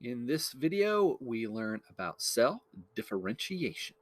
In this video, we learn about cell differentiation.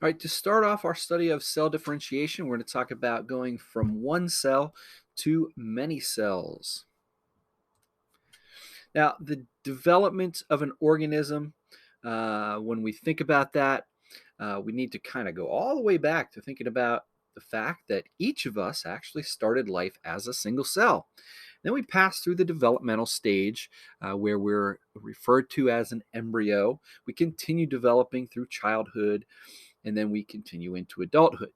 All right, to start off our study of cell differentiation, we're going to talk about going from one cell to many cells. Now, the development of an organism, when we think about that, we need to kind of go all the way back to thinking about the fact that each of us actually started life as a single cell. Then we pass through the developmental stage where we're referred to as an embryo. We continue developing through childhood, and then we continue into adulthood.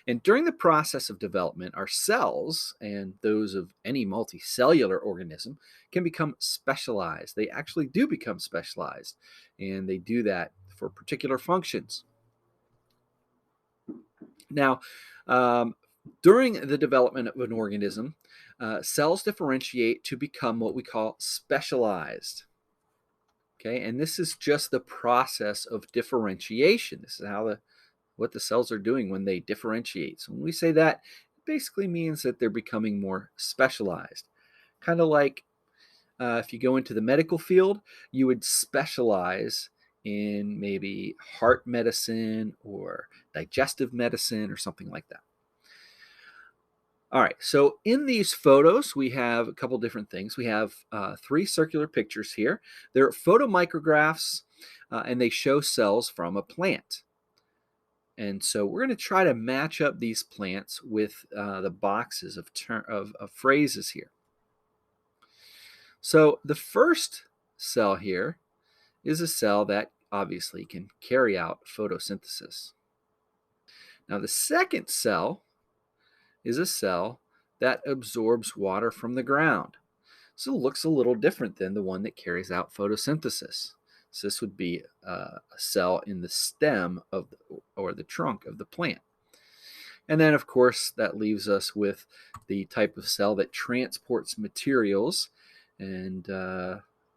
And during the process of development, our cells and those of any multicellular organism can become specialized. They actually do become specialized, and they do that for particular functions. Now, during the development of an organism, cells differentiate to become what we call specialized. Okay, and this is just the process of differentiation. This is how what the cells are doing when they differentiate. So when we say that, it basically means that they're becoming more specialized. Kind of like if you go into the medical field, you would specialize in maybe heart medicine or digestive medicine or something like that. All right, so in these photos, we have a couple different things. We have three circular pictures here. They're photomicrographs, and they show cells from a plant. And so we're going to try to match up these plants with the boxes of phrases here. So the first cell here is a cell that obviously can carry out photosynthesis. Now the second cell is a cell that absorbs water from the ground. So it looks a little different than the one that carries out photosynthesis. So this would be a cell in the stem of or the trunk of the plant. And then, of course, that leaves us with the type of cell that transports materials, and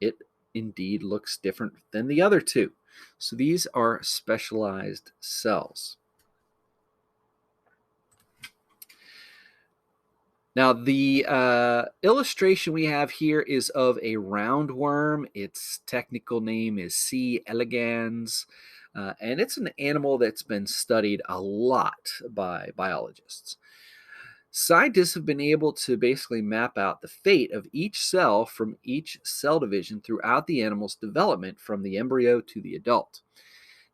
it indeed looks different than the other two. So these are specialized cells. Now, the illustration we have here is of a roundworm. Its technical name is C. elegans, and it's an animal that's been studied a lot by biologists. Scientists have been able to basically map out the fate of each cell from each cell division throughout the animal's development from the embryo to the adult.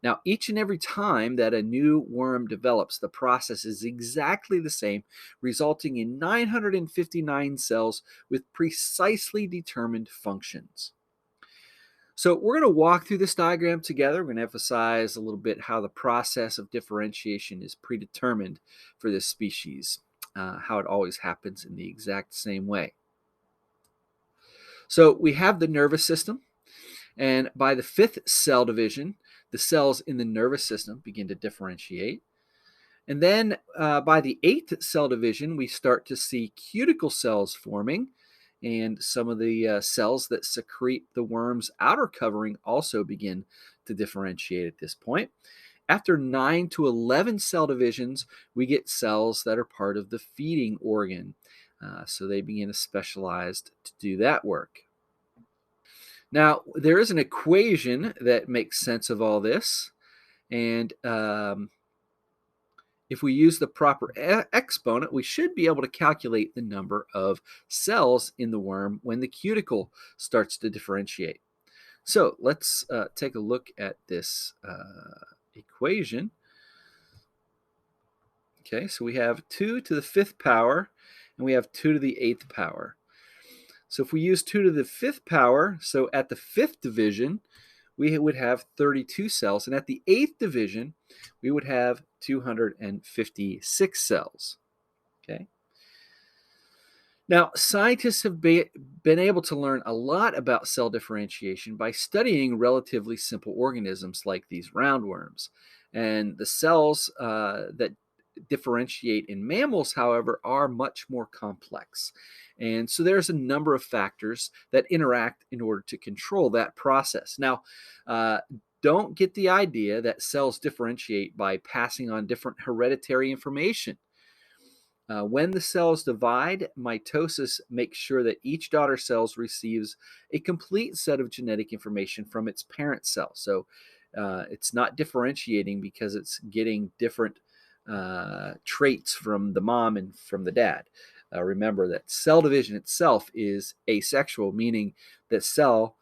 Now, each and every time that a new worm develops, the process is exactly the same, resulting in 959 cells with precisely determined functions. So we're going to walk through this diagram together. We're going to emphasize a little bit how the process of differentiation is predetermined for this species, how it always happens in the exact same way. So we have the nervous system, and by the fifth cell division, the cells in the nervous system begin to differentiate. And then by the eighth cell division, we start to see cuticle cells forming, and some of the cells that secrete the worm's outer covering also begin to differentiate at this point. After 9 to 11 cell divisions, we get cells that are part of the feeding organ. So they begin to specialize to do that work. Now, there is an equation that makes sense of all this, and if we use the proper exponent, we should be able to calculate the number of cells in the worm when the cuticle starts to differentiate. So let's take a look at this equation. Okay, so we have 2 to the 5th power, and we have 2 to the 8th power. So if we use 2 to the 5th power, so at the 5th division, we would have 32 cells. And at the 8th division, we would have 256 cells. Okay. Now, scientists have been able to learn a lot about cell differentiation by studying relatively simple organisms like these roundworms. And the cells that differentiate in mammals, however, are much more complex. And so there's a number of factors that interact in order to control that process. Now, uh, don't get the idea that cells differentiate by passing on different hereditary information. When the cells divide, mitosis makes sure that each daughter cell receives a complete set of genetic information from its parent cell. So it's not differentiating because it's getting different traits from the mom and from the dad. Remember that cell division itself is asexual, meaning that cell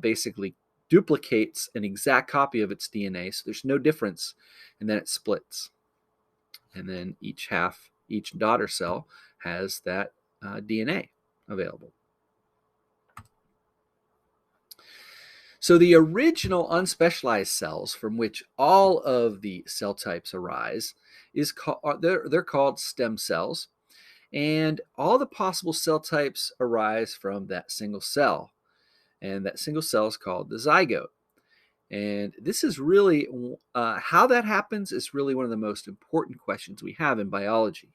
basically duplicates an exact copy of its DNA, so there's no difference, and then it splits. And then each daughter cell has that DNA available. So the original unspecialized cells from which all of the cell types arise they're called stem cells, and all the possible cell types arise from that single cell, and that single cell is called the zygote. And this is really how that happens is really one of the most important questions we have in biology.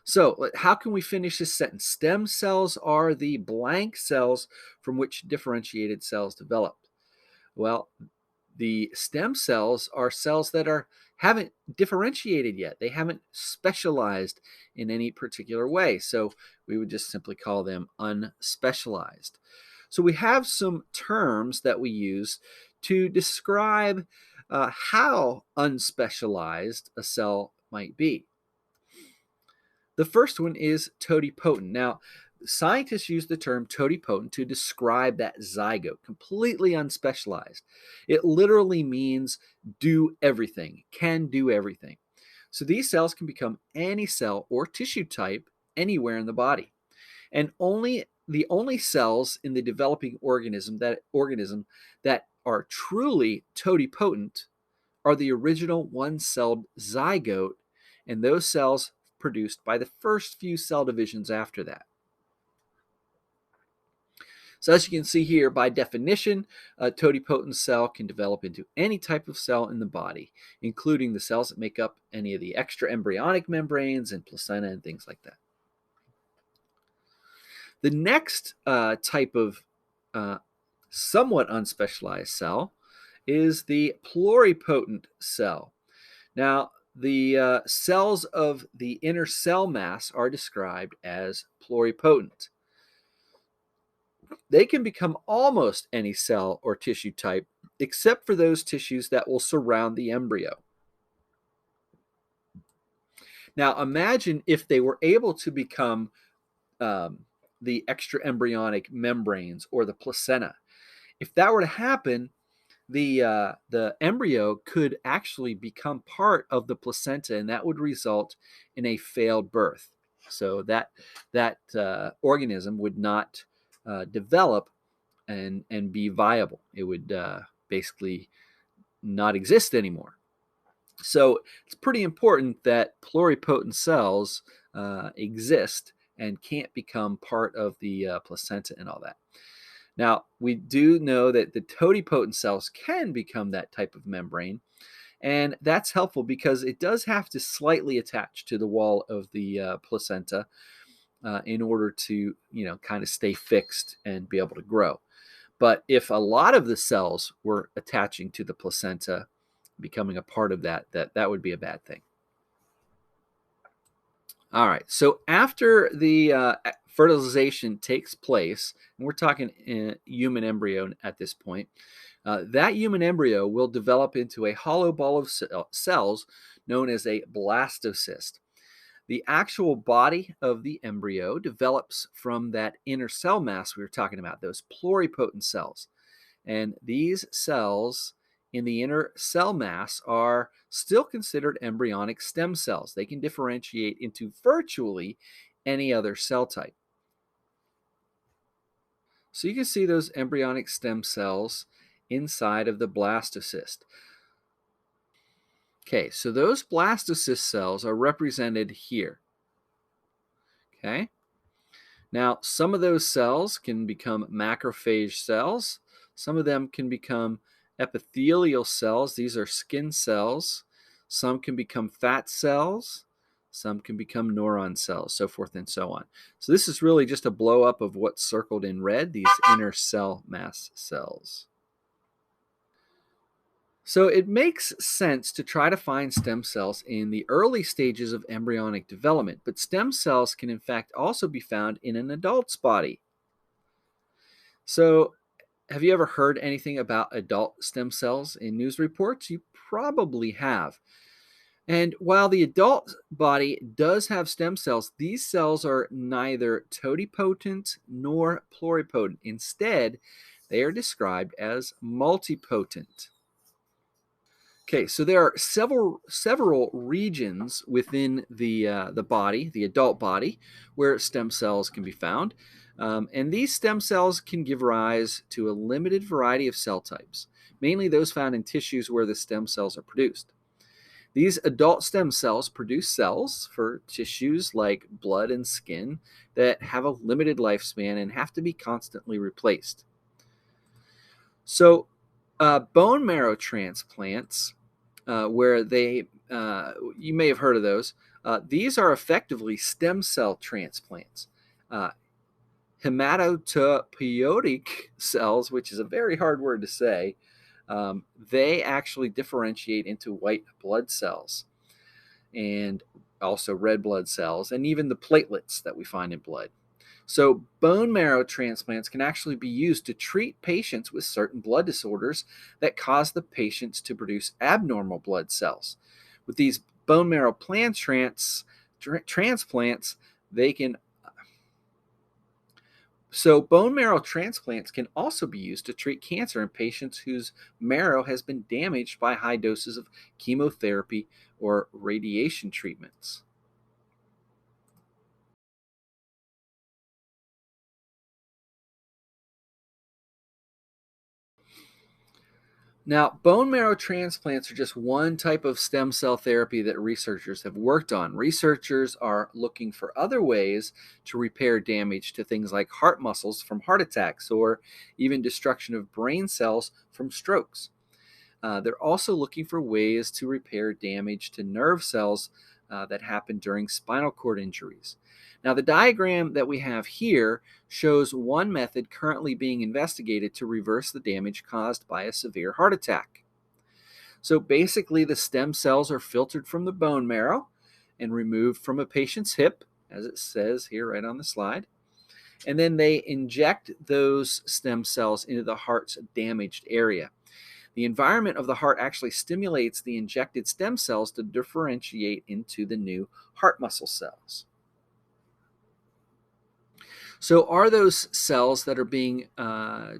So, how can we finish this sentence? Stem cells are the blank cells from which differentiated cells develop. Well, the stem cells are cells that haven't differentiated yet. They haven't specialized in any particular way. So, we would just simply call them unspecialized. So, we have some terms that we use to describe how unspecialized a cell might be. The first one is totipotent. Now, scientists use the term totipotent to describe that zygote, completely unspecialized. It literally means do everything, can do everything. So these cells can become any cell or tissue type anywhere in the body. And the only cells in the developing organism that are truly totipotent are the original one-celled zygote, and those cells produced by the first few cell divisions after that. So as you can see here, by definition, a totipotent cell can develop into any type of cell in the body, including the cells that make up any of the extra embryonic membranes and placenta and things like that. The next type of somewhat unspecialized cell is the pluripotent cell. Now, the cells of the inner cell mass are described as pluripotent. They can become almost any cell or tissue type, except for those tissues that will surround the embryo. Now, imagine if they were able to become the extra embryonic membranes or the placenta. If that were to happen, the embryo could actually become part of the placenta, and that would result in a failed birth. So that organism would not develop and be viable. It would basically not exist anymore. So it's pretty important that pluripotent cells exist and can't become part of the placenta and all that. Now, we do know that the totipotent cells can become that type of membrane, and that's helpful because it does have to slightly attach to the wall of the placenta in order to, kind of stay fixed and be able to grow. But if a lot of the cells were attaching to the placenta, becoming a part of that would be a bad thing. All right. So after the fertilization takes place, and we're talking human embryo at this point, that human embryo will develop into a hollow ball of cells known as a blastocyst. The actual body of the embryo develops from that inner cell mass we were talking about, those pluripotent cells. And these cells in the inner cell mass are still considered embryonic stem cells. They can differentiate into virtually any other cell type. So you can see those embryonic stem cells inside of the blastocyst. Okay, so those blastocyst cells are represented here. Okay, Now, some of those cells can become macrophage cells. Some of them can become epithelial cells. These are skin cells. Some can become fat cells. Some can become neuron cells, so forth and so on. So this is really just a blow up of what's circled in red, these inner cell mass cells. So it makes sense to try to find stem cells in the early stages of embryonic development, but stem cells can in fact also be found in an adult's body. So have you ever heard anything about adult stem cells in news reports? You probably have. And while the adult body does have stem cells, these cells are neither totipotent nor pluripotent. Instead, they are described as multipotent. Okay, so there are several regions within the body, the adult body, where stem cells can be found, and these stem cells can give rise to a limited variety of cell types, mainly those found in tissues where the stem cells are produced. These adult stem cells produce cells for tissues like blood and skin that have a limited lifespan and have to be constantly replaced. So, bone marrow transplants, where you may have heard of those, these are effectively stem cell transplants. Uh, Hematopoietic cells, which is a very hard word to say, they actually differentiate into white blood cells and also red blood cells, and even the platelets that we find in blood. So, bone marrow transplants can actually be used to treat patients with certain blood disorders that cause the patients to produce abnormal blood cells. With these bone marrow transplants, they can bone marrow transplants can also be used to treat cancer in patients whose marrow has been damaged by high doses of chemotherapy or radiation treatments. Now, bone marrow transplants are just one type of stem cell therapy that researchers have worked on. Researchers are looking for other ways to repair damage to things like heart muscles from heart attacks or even destruction of brain cells from strokes. They're also looking for ways to repair damage to nerve cells that happen during spinal cord injuries. Now, the diagram that we have here shows one method currently being investigated to reverse the damage caused by a severe heart attack. So basically, the stem cells are filtered from the bone marrow and removed from a patient's hip, as it says here right on the slide. And then they inject those stem cells into the heart's damaged area. The environment of the heart actually stimulates the injected stem cells to differentiate into the new heart muscle cells. So, are those cells that are being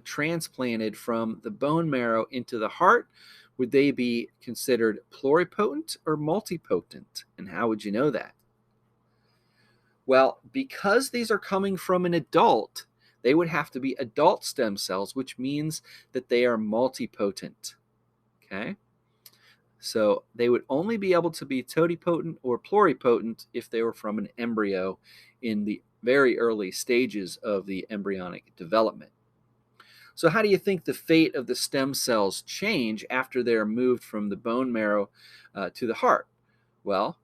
transplanted from the bone marrow into the heart, would they be considered pluripotent or multipotent? And how would you know that? Well, because these are coming from an adult, they would have to be adult stem cells, which means that they are multipotent. Okay? So they would only be able to be totipotent or pluripotent if they were from an embryo in the very early stages of the embryonic development. So how do you think the fate of the stem cells change after they're moved from the bone marrow to the heart? Well,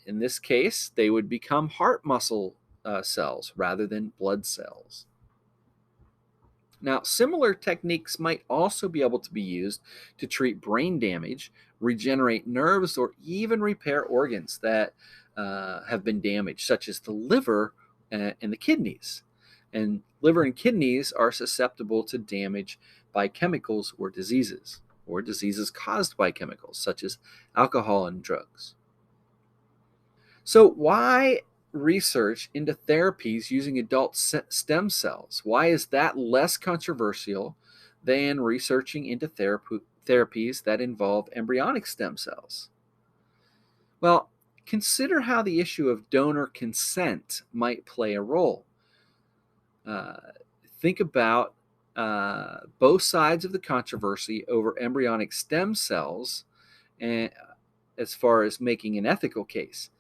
in this case, they would become heart muscle cells rather than blood cells. Now, similar techniques might also be able to be used to treat brain damage, regenerate nerves, or even repair organs that have been damaged, such as the liver and the kidneys. And liver and kidneys are susceptible to damage by chemicals or diseases caused by chemicals, such as alcohol and drugs. So, why research into therapies using adult stem cells? Why is that less controversial than researching into therapies that involve embryonic stem cells? Well, consider how the issue of donor consent might play a role. Uh, think about both sides of the controversy over embryonic stem cells and, as far as making an ethical case.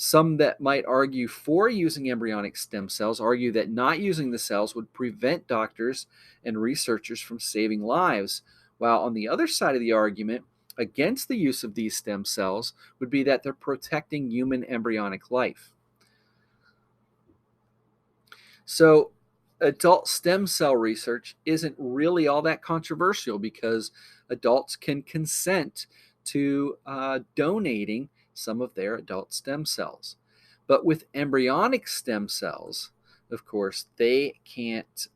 Some that might argue for using embryonic stem cells argue that not using the cells would prevent doctors and researchers from saving lives, while on the other side of the argument, against the use of these stem cells, would be that they're protecting human embryonic life. So, adult stem cell research isn't really all that controversial because adults can consent to donating some of their adult stem cells. But with embryonic stem cells, of course, they can't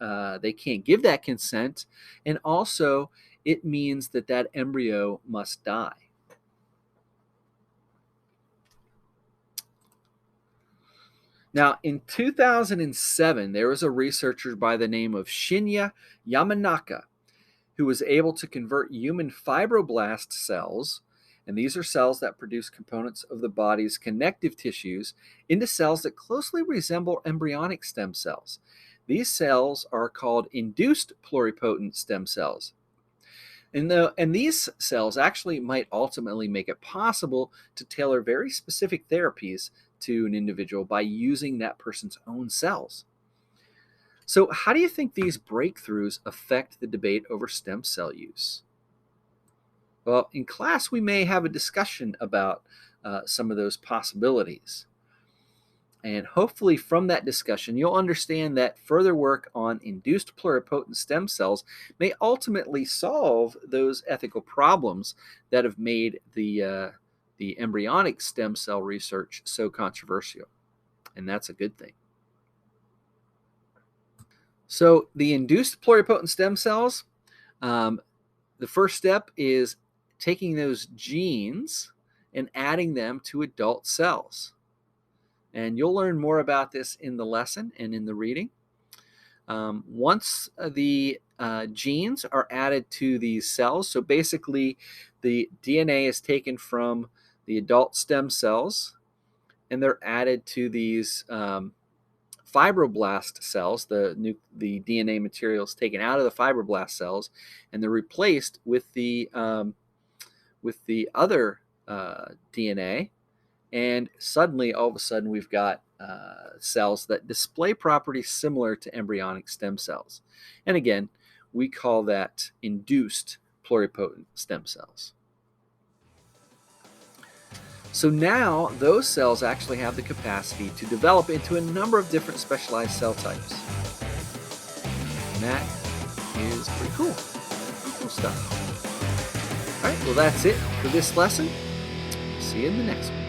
give that consent, and also it means that that embryo must die. Now, in 2007, there was a researcher by the name of Shinya Yamanaka who was able to convert human fibroblast cells, and these are cells that produce components of the body's connective tissues, into cells that closely resemble embryonic stem cells. These cells are called induced pluripotent stem cells. And these cells actually might ultimately make it possible to tailor very specific therapies to an individual by using that person's own cells. So, how do you think these breakthroughs affect the debate over stem cell use? Well, in class, we may have a discussion about some of those possibilities. And hopefully, from that discussion, you'll understand that further work on induced pluripotent stem cells may ultimately solve those ethical problems that have made the embryonic stem cell research so controversial. And that's a good thing. So, the induced pluripotent stem cells, the first step is taking those genes and adding them to adult cells. And you'll learn more about this in the lesson and in the reading. Once the genes are added to these cells, so basically the DNA is taken from the adult stem cells and they're added to these fibroblast cells. The DNA material is taken out of the fibroblast cells and they're replaced with the other DNA. And suddenly, all of a sudden, we've got cells that display properties similar to embryonic stem cells. And again, we call that induced pluripotent stem cells. So now those cells actually have the capacity to develop into a number of different specialized cell types. And that is pretty cool. Pretty cool stuff. All right, well, that's it for this lesson. See you in the next one.